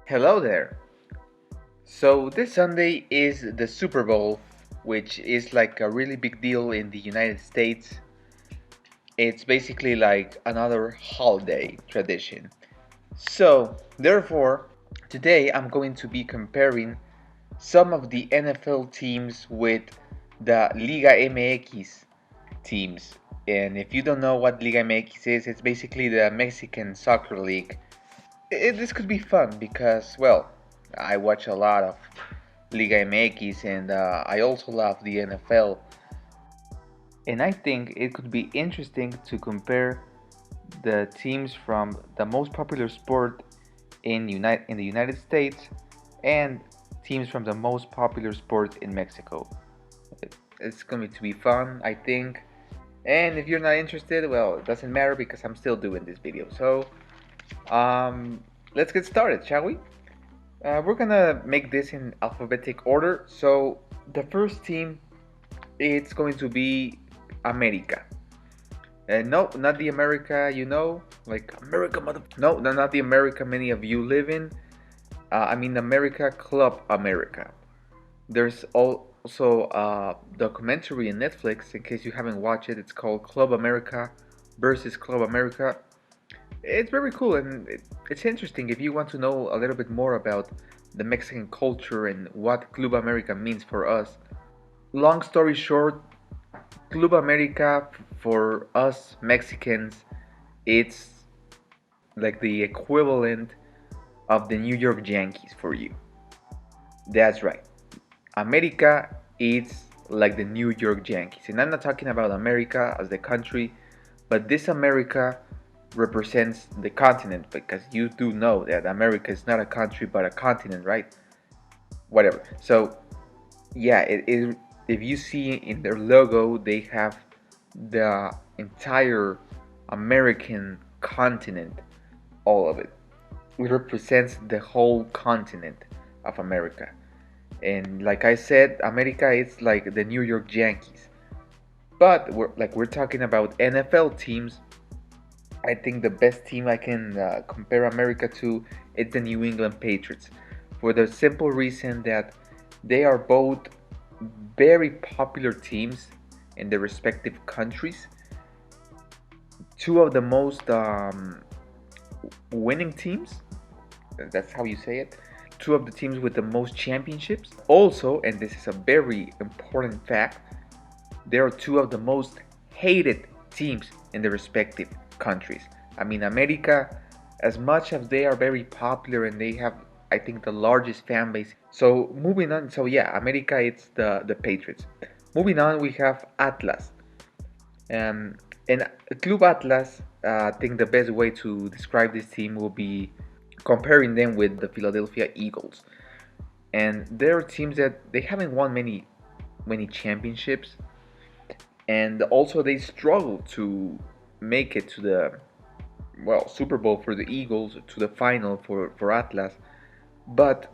Hello there. So this Sunday is the Super Bowl, which is like a really big deal in the United States. It's basically like another holiday tradition. So, therefore, today I'm going to be comparing some of the NFL teams with the Liga MX teams. And if you don't know what Liga MX is, it's basically the Mexican soccer league. This could be fun because, well, I watch a lot of Liga MX and I also love the NFL. And I think it could be interesting to compare the teams from the most popular sport in the United States and teams from the most popular sport in Mexico. It's going to be fun, I think. And if you're not interested, well, it doesn't matter because I'm still doing this video. So, um, let's get started, shall we? We're gonna make this in alphabetic order. So the first team, it's going to be America. No, not the America like America, mother. No, not the America many of you live in. I mean America, Club America. There's also a documentary in Netflix. In case you haven't watched it, it's called Club America versus Club America. It's very cool and it's interesting if you want to know a little bit more about the Mexican culture and what Club America means for us. Long story short, Club America for us Mexicans, it's like the equivalent of the New York Yankees for you. That's right. America is like the New York Yankees. And I'm not talking about America as the country, but this America represents the continent because you do know that America is not a country but a continent, right? Whatever. So, yeah, if you see in their logo, they have the entire American continent, all of it. It represents the whole continent of America. And like I said, America is like the New York Yankees. But we're talking about NFL teams. I think the best team I can compare America to is the New England Patriots, for the simple reason that they are both very popular teams in their respective countries. Two of the most winning teams, that's how you say it. Two of the teams with the most championships. Also, and this is a very important fact, they are two of the most hated teams in their respective countries. I mean, America, as much as they are very popular and they have, I think, the largest fan base. So moving on, so yeah, America, it's the Patriots. Moving on, we have Atlas. Um, and Club Atlas, I think the best way to describe this team will be comparing them with the Philadelphia Eagles. And they're teams that they haven't won many championships, and also they struggle to make it to the, well, Super Bowl for the Eagles, to the final for Atlas. But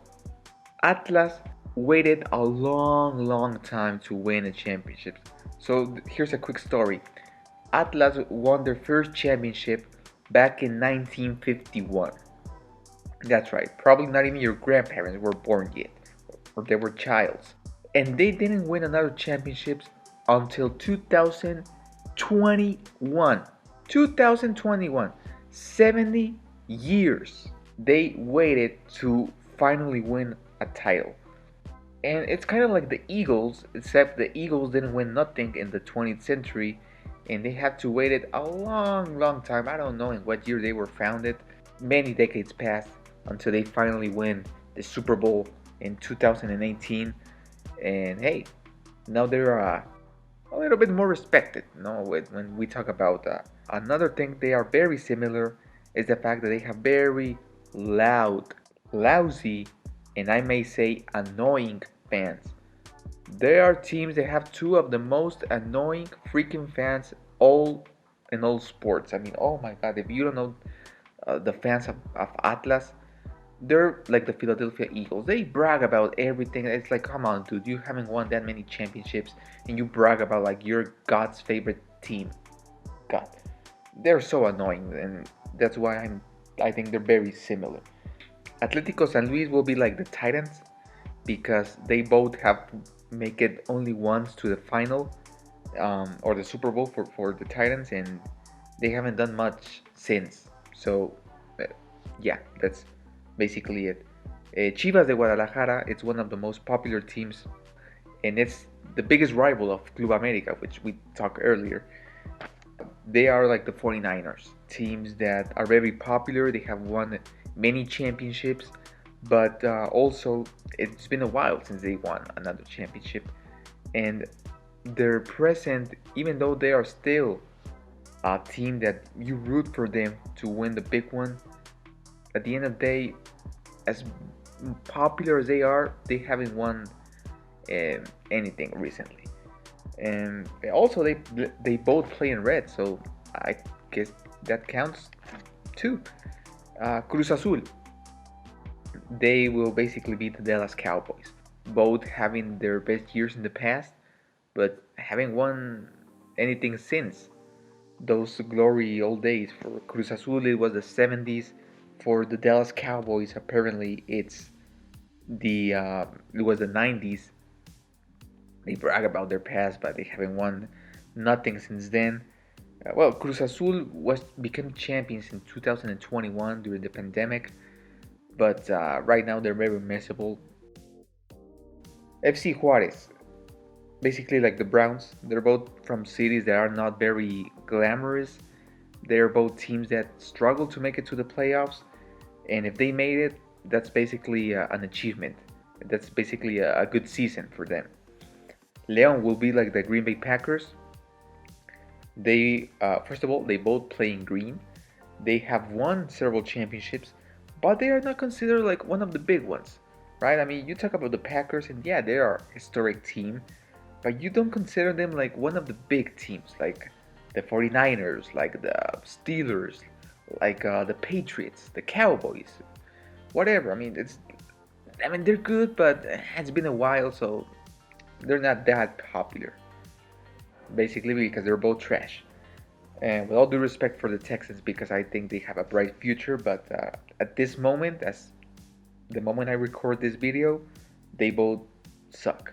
Atlas waited a long time to win a championship. So here's a quick story. Atlas won their first championship back in 1951. That's right, probably not even your grandparents were born yet, or they were childs. And they didn't win another championship until 2021. 2021. 70 years. They waited to finally win a title. And it's kind of like the Eagles, except the Eagles didn't win nothing in the 20th century and they had to wait it a long time. I don't know in what year they were founded. Many decades passed until they finally win the Super Bowl in 2018. And hey, now they're a little bit more respected. When we talk about another thing, they are very similar is the fact that they have very loud, lousy, and I may say annoying fans. There are teams that have two of the most annoying freaking fans all in all sports. I mean, oh my god, if you don't know the fans of Atlas, they're like the Philadelphia Eagles. They brag about everything. It's like, come on, dude, you haven't won that many championships and you brag about like your God's favorite team. God, they're so annoying, and that's why I think they're very similar. Atletico San Luis will be like the Titans because they both have make it only once to the final, or the Super Bowl for the Titans, and they haven't done much since. So, uh, yeah, that's basically it. Chivas de Guadalajara, it's one of the most popular teams, and it's the biggest rival of Club America, which we talked earlier. They are like the 49ers, teams that are very popular. They have won many championships, but also it's been a while since they won another championship. And their present, even though they are still a team that you root for them to win the big one, at the end of the day, as popular as they haven't won anything recently. And also they both play in red, so I guess that counts too. Cruz Azul, they will basically beat the Dallas Cowboys, both having their best years in the past, but haven't won anything since those glory old days. For Cruz Azul, it was the 70s. For the Dallas Cowboys, apparently it was the 90s. They brag about their past, but they haven't won nothing since then. Well, Cruz Azul was became champions in 2021 during the pandemic, but right now they're very miserable. FC Juarez, basically like the Browns, they're both from cities that are not very glamorous. They're both teams that struggle to make it to the playoffs, and if they made it, that's basically an achievement. That's basically a good season for them. Leon will be like the Green Bay Packers. They first of all, they both play in green. They have won several championships, but they are not considered like one of the big ones, right? I mean, you talk about the Packers, and yeah, they are a historic team, but you don't consider them like one of the big teams, like the 49ers, like the Steelers, like the Patriots, the Cowboys, whatever. I mean, they're good, but it's been a while, so they're not that popular. Basically, because they're both trash. And with all due respect for the Texans, because I think they have a bright future, but at this moment, as the moment I record this video, they both suck.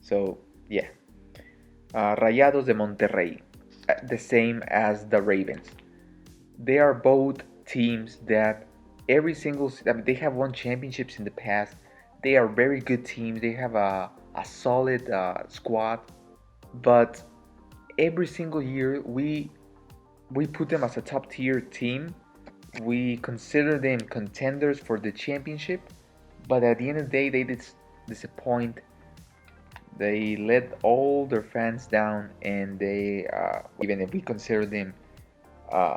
So yeah, Rayados de Monterrey, the same as the Ravens. They are both teams that I mean, they have won championships in the past. They are very good teams. They have a solid squad, but every single year we put them as a top tier team. We consider them contenders for the championship, but at the end of the day, they disappoint. They let all their fans down, and they even if we consider them uh,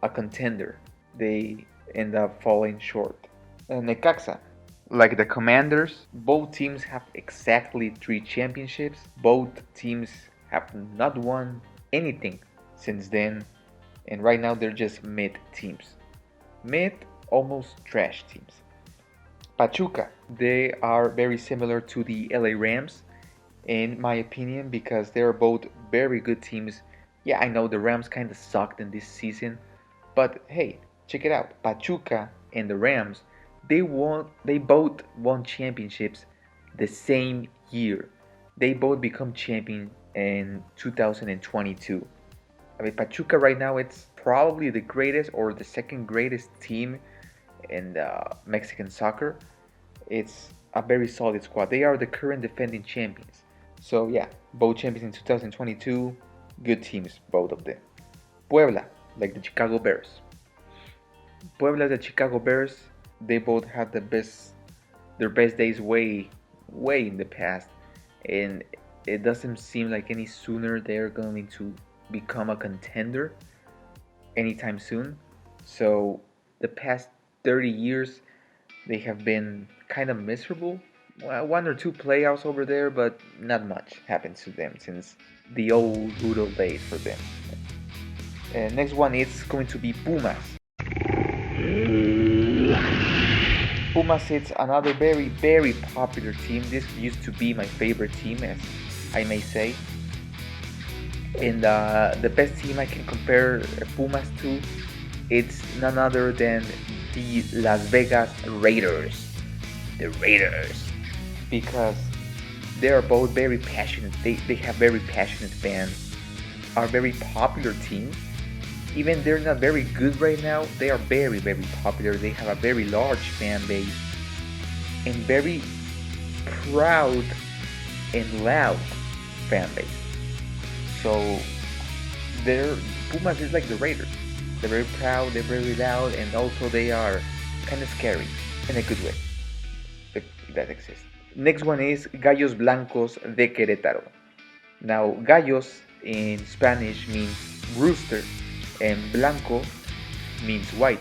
a contender, they end up falling short. Necaxa, like the Commanders, both teams have exactly 3 championships. Both teams have not won anything since then, and right now they're just mid teams. Mid, almost trash teams. Pachuca, they are very similar to the LA Rams, in my opinion, because they're both very good teams. Yeah, I know the Rams kind of sucked in this season, but hey, check it out. Pachuca and the Rams, they both won championships the same year. They both become champion in 2022. I mean, Pachuca right now, it's probably the greatest or the second greatest team in Mexican soccer. It's a very solid squad. They are the current defending champions. So yeah, both champions in 2022. Good teams, both of them. Puebla, like the Chicago Bears. Puebla, the Chicago Bears, they both had their best days way in the past, and it doesn't seem like any sooner they're going to become a contender anytime soon. So the past 30 years, they have been kind of miserable. Well, 1 or 2 playoffs over there, but not much happens to them since the old good old days for them. Next one is going to be Pumas. Pumas is another very popular team. This used to be my favorite team, as I may say. And the best team I can compare Pumas to, it's none other than the Las Vegas Raiders. The Raiders. Because they are both very passionate. They have very passionate fans. Are very popular team. Even they're not very good right now, they are very, very popular. They have a very large fan base and very proud and loud fan base. So they're Pumas is like the Raiders. They're very proud, they're very loud, and also they are kind of scary in a good way, if that exists. Next one is Gallos Blancos de Querétaro. Now, gallos in Spanish means rooster, and blanco means white.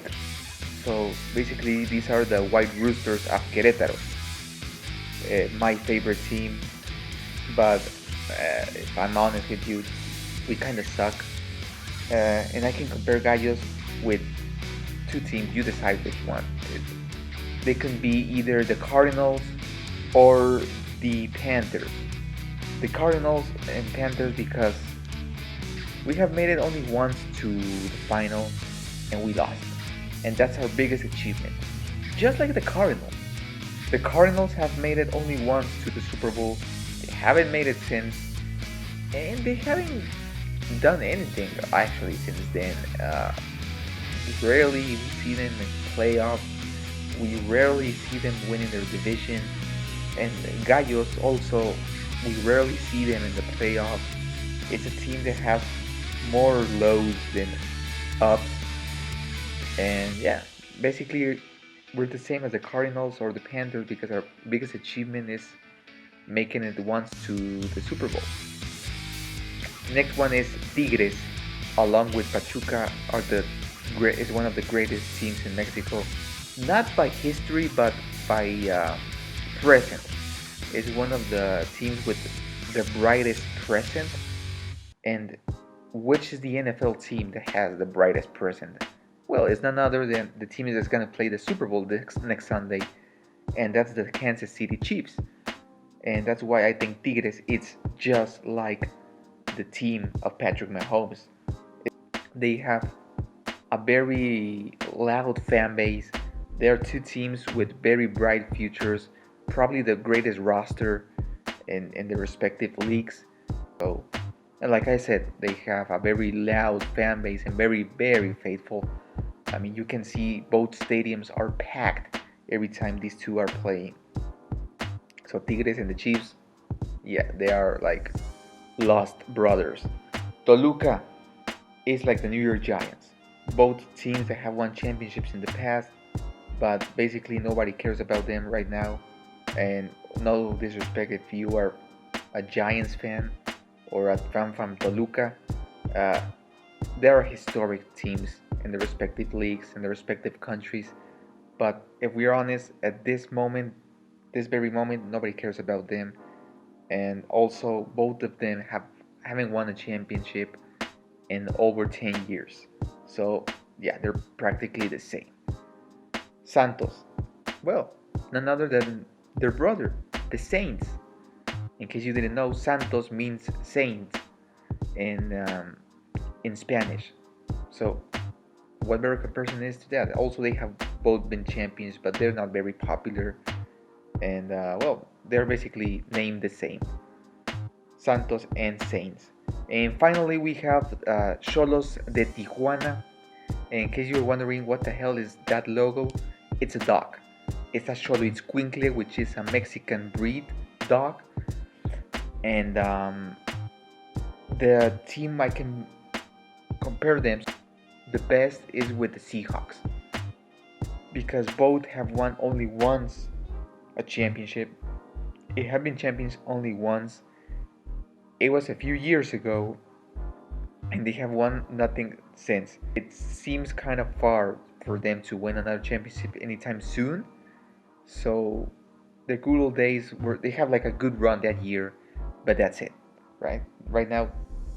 So basically, these are the white roosters of Querétaro. My favorite team, but if I'm honest with you, we kind of suck. And I can compare gallos with two teams. You decide which one. They can be either the Cardinals or the Panthers. The Cardinals and Panthers because we have made it only once to the final and we lost. And that's our biggest achievement. Just like the Cardinals. The Cardinals have made it only once to the Super Bowl. They haven't made it since. And they haven't done anything actually since then. Rarely we see them in playoffs. We rarely see them winning their division. And Gallos also, we rarely see them in the playoffs. It's a team that has more lows than ups. And yeah, basically we're the same as the Cardinals or the Panthers because our biggest achievement is making it once to the Super Bowl. Next one is Tigres, along with Pachuca, is one of the greatest teams in Mexico. Not by history, but by present. It's one of the teams with the brightest present. And which is the NFL team that has the brightest present? Well, it's none other than the team that's going to play the Super Bowl next Sunday, and that's the Kansas City Chiefs. And that's why I think Tigres it's just like the team of Patrick Mahomes. They have a very loud fan base. They are two teams with very bright futures, probably the greatest roster in the respective leagues. So, and like I said, they have a very loud fan base and very, very faithful. I mean, you can see both stadiums are packed every time these two are playing. So Tigres and the Chiefs, yeah, they are like lost brothers. Toluca is like the New York Giants. Both teams that have won championships in the past, but basically nobody cares about them right now. And no disrespect if you are a Giants fan or a fan from Toluca, there are historic teams in the respective leagues in the respective countries. But if we're honest, at this moment, this very moment, nobody cares about them. And also, both of them haven't won a championship in over 10 years. So yeah, they're practically the same. Santos, well, none other than their brother, the Saints. In case you didn't know, Santos means saint in Spanish. So, what better comparison is to that? Also, they have both been champions, but they're not very popular. And, well, they're basically named the same Santos and Saints. And finally, we have Xolos de Tijuana. In case you're wondering what the hell is that logo, it's a dog. It's a Xolo Itzcuincle, which is a Mexican breed dog. And the team I can compare them the best is with the Seahawks because both have won only once a championship. It have been champions only once. It was a few years ago, and they have won nothing since. It seems kind of far for them to win another championship anytime soon. So the good old days were they have like a good run that year, but that's it, right? Right now,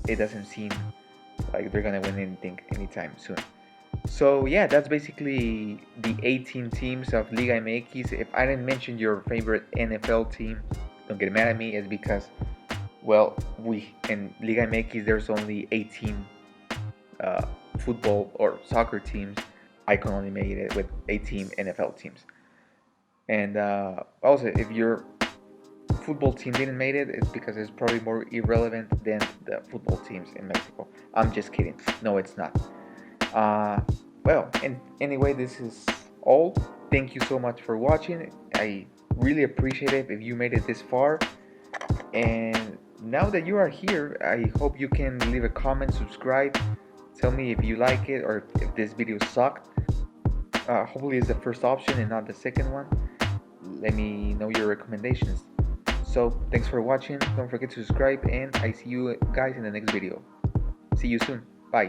it doesn't seem like they're gonna win anything anytime soon. So yeah, that's basically the 18 teams of Liga MX. If I didn't mention your favorite NFL team, don't get mad at me. It's because, well, we in Liga MX there's only 18 football or soccer teams. Icon only made it with 18 NFL teams. And also, if your football team didn't make it, it's because it's probably more irrelevant than the football teams in Mexico. I'm just kidding. No, it's not. Well, and anyway, this is all. Thank you so much for watching. I really appreciate it if you made it this far. And now that you are here, I hope you can leave a comment, subscribe, tell me if you like it or if this video sucked. Hopefully it's the first option and not the second one. Let me know your recommendations. So thanks for watching, don't forget to subscribe, and I see you guys in the next video. See you soon, bye.